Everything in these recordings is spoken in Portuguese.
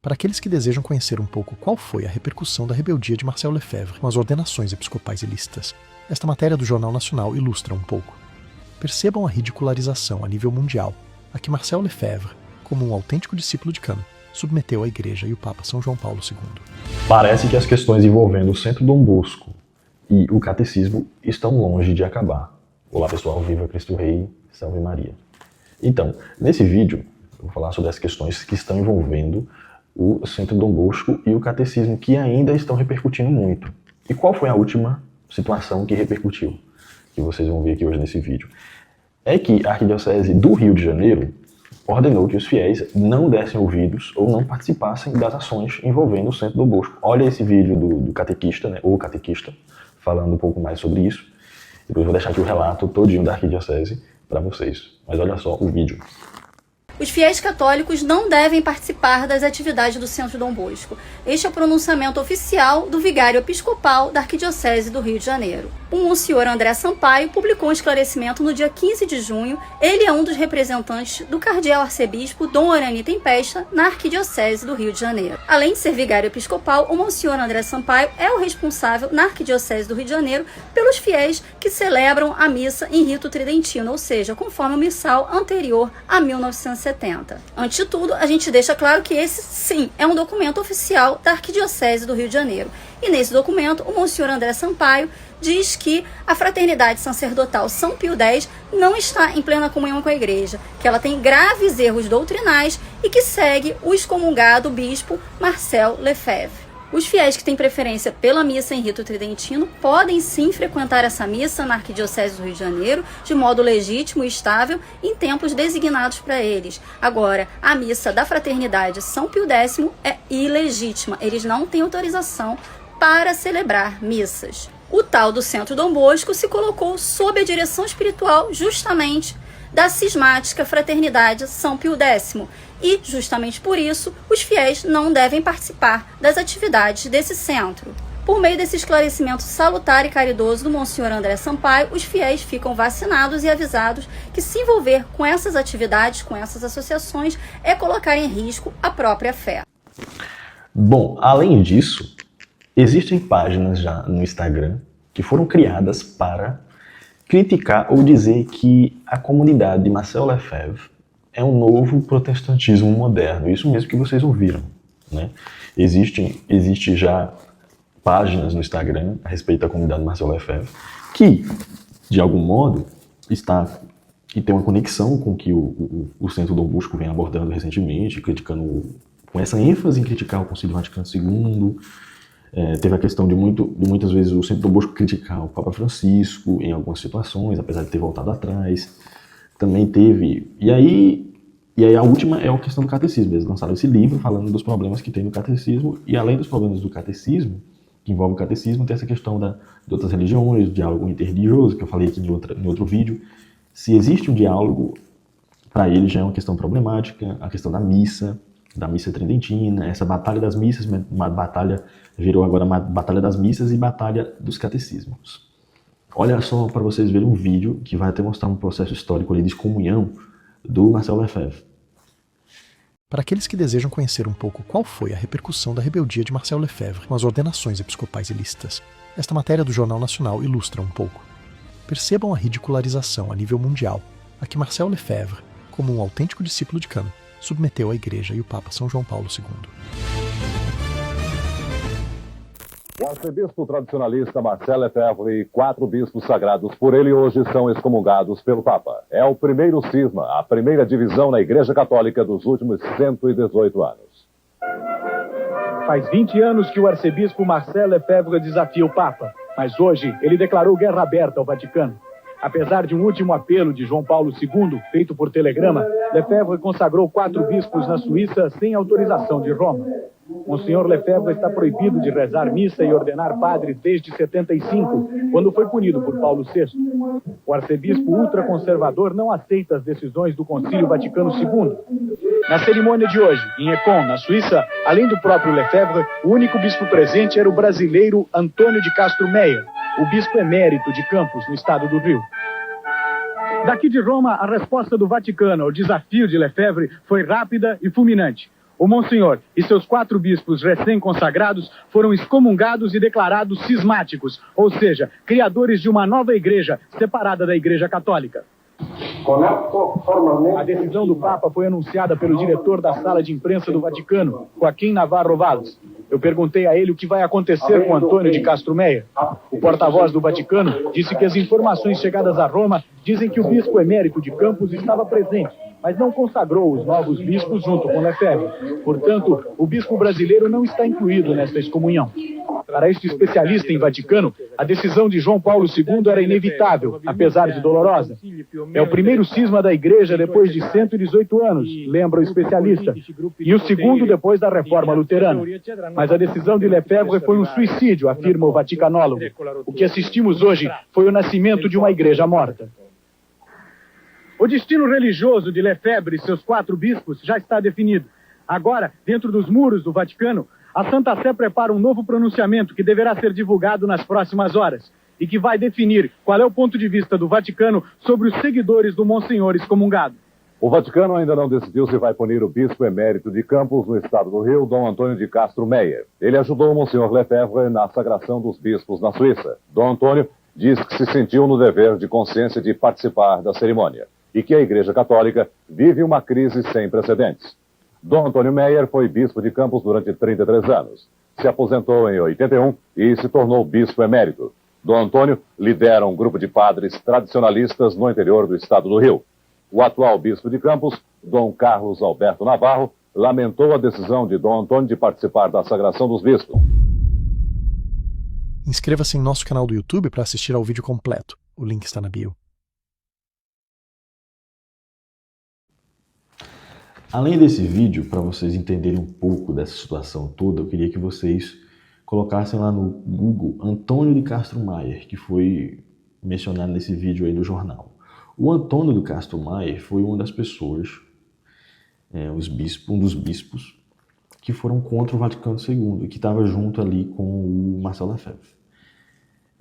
Para aqueles que desejam conhecer um pouco qual foi a repercussão da rebeldia de Marcel Lefebvre com as ordenações episcopais ilícitas, esta matéria do Jornal Nacional ilustra um pouco. Percebam a ridicularização a nível mundial a que Marcel Lefebvre, como um autêntico discípulo de Cano, submeteu a Igreja e o Papa São João Paulo II. Parece que as questões envolvendo o Centro Dom Bosco e o Catecismo estão longe de acabar. Olá pessoal, viva Cristo Rei, salve Maria. Então, nesse vídeo, eu vou falar sobre as questões que estão envolvendo o Centro Dom Bosco e o Catecismo, que ainda estão repercutindo muito. E qual foi a última situação que repercutiu, que vocês vão ver aqui hoje nesse vídeo? É que a Arquidiocese do Rio de Janeiro ordenou que os fiéis não dessem ouvidos ou não participassem das ações envolvendo o Centro Dom Bosco. Olha esse vídeo do catequista, né, ou catequista, falando um pouco mais sobre isso. Depois eu vou deixar aqui o relato todinho da Arquidiocese para vocês. Mas olha só o vídeo. Os fiéis católicos não devem participar das atividades do Centro Dom Bosco. Este é o pronunciamento oficial do vigário episcopal da Arquidiocese do Rio de Janeiro. O Monsenhor André Sampaio publicou um esclarecimento no dia 15 de junho. Ele é um dos representantes do cardeal arcebispo Dom Orani Tempesta na Arquidiocese do Rio de Janeiro. Além de ser vigário episcopal, o Monsenhor André Sampaio é o responsável na Arquidiocese do Rio de Janeiro pelos fiéis que celebram a missa em rito tridentino, ou seja, conforme o missal anterior a 1970. Antes de tudo, a gente deixa claro que esse, sim, é um documento oficial da Arquidiocese do Rio de Janeiro. E nesse documento, o Monsenhor André Sampaio diz que a Fraternidade Sacerdotal São Pio X não está em plena comunhão com a Igreja, que ela tem graves erros doutrinais e que segue o excomungado bispo Marcel Lefebvre. Os fiéis que têm preferência pela missa em rito tridentino podem sim frequentar essa missa na Arquidiocese do Rio de Janeiro de modo legítimo e estável em templos designados para eles. Agora, a missa da Fraternidade São Pio X é ilegítima. Eles não têm autorização para celebrar missas. O tal do Centro Dom Bosco se colocou sob a direção espiritual justamente da cismática Fraternidade São Pio X. E, justamente por isso, os fiéis não devem participar das atividades desse centro. Por meio desse esclarecimento salutar e caridoso do Monsenhor André Sampaio, os fiéis ficam vacinados e avisados que se envolver com essas atividades, com essas associações, é colocar em risco a própria fé. Bom, além disso, existem páginas já no Instagram que foram criadas para criticar ou dizer que a comunidade de Marcel Lefebvre é um novo protestantismo moderno. Isso mesmo que vocês ouviram, né? Existe já páginas no Instagram a respeito da comunidade de Marcel Lefebvre que, de algum modo, e tem uma conexão com o que o Centro Dom Bosco vem abordando recentemente, criticando, com essa ênfase em criticar o Concílio Vaticano II. Teve a questão de muitas vezes o Centro Dom Bosco criticar o Papa Francisco em algumas situações, apesar de ter voltado atrás. Também teve... E aí a última é a questão do catecismo. Eles lançaram esse livro falando dos problemas que tem no catecismo, e além dos problemas do catecismo, que envolve o catecismo, tem essa questão de outras religiões, do diálogo interreligioso, que eu falei aqui em outro vídeo. Se existe um diálogo, para eles já é uma questão problemática, a questão da missa tridentina, essa batalha das missas, uma batalha virou agora uma batalha das missas e batalha dos catecismos. Olha só para vocês verem um vídeo que vai até mostrar um processo histórico ali de excomunhão do Marcel Lefebvre. Para aqueles que desejam conhecer um pouco qual foi a repercussão da rebeldia de Marcel Lefebvre com as ordenações episcopais ilícitas, esta matéria do Jornal Nacional ilustra um pouco. Percebam a ridicularização a nível mundial a que Marcel Lefebvre, como um autêntico discípulo de Cano, submeteu a Igreja e o Papa São João Paulo II. O arcebispo tradicionalista Marcel Lefebvre e 4 bispos sagrados por ele hoje são excomungados pelo Papa. É o primeiro cisma, a primeira divisão na Igreja Católica dos últimos 118 anos. Faz 20 anos que o arcebispo Marcel Lefebvre desafia o Papa, mas hoje ele declarou guerra aberta ao Vaticano. Apesar de um último apelo de João Paulo II, feito por telegrama, Lefebvre consagrou 4 bispos na Suíça sem autorização de Roma. Monsenhor Lefebvre está proibido de rezar missa e ordenar padres desde 75, quando foi punido por Paulo VI. O arcebispo ultraconservador não aceita as decisões do Concílio Vaticano II. Na cerimônia de hoje, em Econ, na Suíça, além do próprio Lefebvre, o único bispo presente era o brasileiro Antônio de Castro Meyer, o bispo emérito de Campos, no estado do Rio. Daqui de Roma, a resposta do Vaticano ao desafio de Lefebvre foi rápida e fulminante. O Monsenhor e seus 4 bispos recém-consagrados foram excomungados e declarados cismáticos, ou seja, criadores de uma nova igreja separada da Igreja Católica. A decisão do Papa foi anunciada pelo diretor da sala de imprensa do Vaticano, Joaquim Navarro Valls. Eu perguntei a ele o que vai acontecer com Antônio de Castro Meyer. O porta-voz do Vaticano disse que as informações chegadas a Roma dizem que o bispo emérito de Campos estava presente, mas não consagrou os novos bispos junto com Lefebvre. Portanto, o bispo brasileiro não está incluído nesta excomunhão. Para este especialista em Vaticano, a decisão de João Paulo II era inevitável, apesar de dolorosa. É o primeiro cisma da Igreja depois de 118 anos, lembra o especialista, e o segundo depois da Reforma Luterana. Mas a decisão de Lefebvre foi um suicídio, afirma o vaticanólogo. O que assistimos hoje foi o nascimento de uma igreja morta. O destino religioso de Lefebvre e seus 4 bispos já está definido. Agora, dentro dos muros do Vaticano, a Santa Sé prepara um novo pronunciamento que deverá ser divulgado nas próximas horas e que vai definir qual é o ponto de vista do Vaticano sobre os seguidores do Monsenhor excomungado. O Vaticano ainda não decidiu se vai punir o bispo emérito de Campos, no estado do Rio, Dom Antônio de Castro Meyer. Ele ajudou o Monsenhor Lefebvre na sagração dos bispos na Suíça. Dom Antônio diz que se sentiu no dever de consciência de participar da cerimônia e que a Igreja Católica vive uma crise sem precedentes. Dom Antônio Meyer foi bispo de Campos durante 33 anos. Se aposentou em 81 e se tornou bispo emérito. Dom Antônio lidera um grupo de padres tradicionalistas no interior do estado do Rio. O atual bispo de Campos, Dom Carlos Alberto Navarro, lamentou a decisão de Dom Antônio de participar da sagração dos bispos. Inscreva-se em nosso canal do YouTube para assistir ao vídeo completo. O link está na bio. Além desse vídeo, para vocês entenderem um pouco dessa situação toda, eu queria que vocês colocassem lá no Google Antônio de Castro Meyer, que foi mencionado nesse vídeo aí do jornal. O Antônio de Castro Meyer foi uma das pessoas, um dos bispos, que foram contra o Vaticano II, que estava junto ali com o Marcel Lefebvre.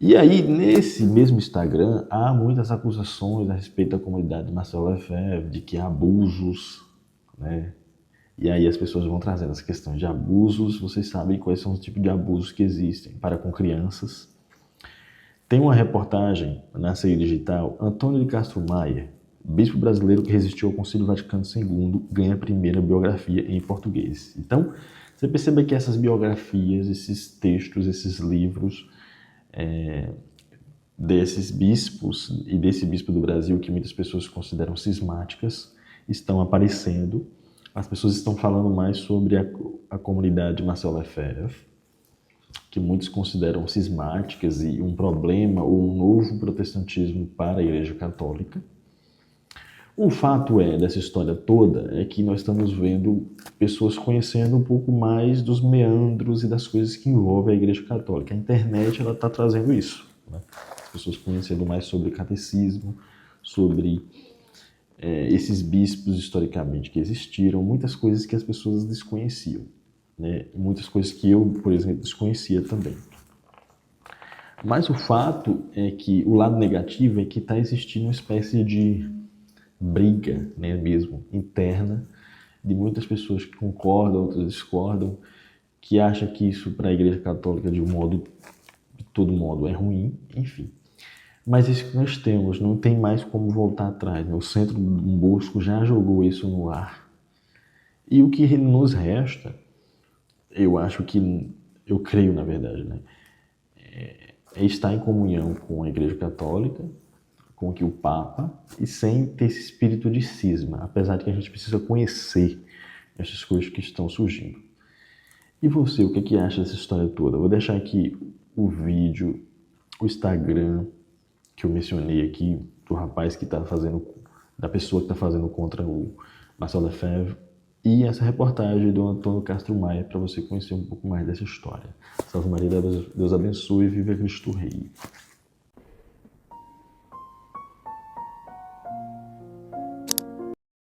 E aí, nesse mesmo Instagram, há muitas acusações a respeito da comunidade de Marcel Lefebvre, de que há abusos, né? E aí as pessoas vão trazendo essa questão de abusos. Vocês sabem quais são os tipos de abusos que existem para com crianças. Tem uma reportagem na CI Digital, Antônio de Castro Meyer, bispo brasileiro que resistiu ao Concílio Vaticano II, ganha a primeira biografia em português. Então, você percebe que essas biografias, esses textos, esses livros desses bispos e desse bispo do Brasil, que muitas pessoas consideram cismáticas, estão aparecendo. As pessoas estão falando mais sobre a comunidade Marcel Lefebvre, que muitos consideram cismáticas e um problema ou um novo protestantismo para a Igreja Católica. O fato dessa história toda é que nós estamos vendo pessoas conhecendo um pouco mais dos meandros e das coisas que envolvem a Igreja Católica. A internet está trazendo isso, né? As pessoas conhecendo mais sobre catecismo, sobre esses bispos historicamente que existiram, muitas coisas que as pessoas desconheciam, né? Muitas coisas que eu, por exemplo, desconhecia também. Mas o fato é que o lado negativo é que está existindo uma espécie de briga, né, mesmo interna, de muitas pessoas que concordam, outras discordam, que acham que isso para a Igreja Católica de todo modo é ruim, enfim. Mas isso que nós temos, não tem mais como voltar atrás, né? O Centro Dom Bosco já jogou isso no ar. E o que nos resta, eu creio na verdade, né, é estar em comunhão com a Igreja Católica, com o Papa, e sem ter esse espírito de cisma, apesar de que a gente precisa conhecer essas coisas que estão surgindo. E você, o que acha dessa história toda? Eu vou deixar aqui o vídeo, o Instagram que eu mencionei aqui, do rapaz que está fazendo, da pessoa que está fazendo contra o Marcel Lefebvre, e essa reportagem do Antônio Castro Meyer, para você conhecer um pouco mais dessa história. Salve Maria, Deus abençoe e viva Cristo Rei.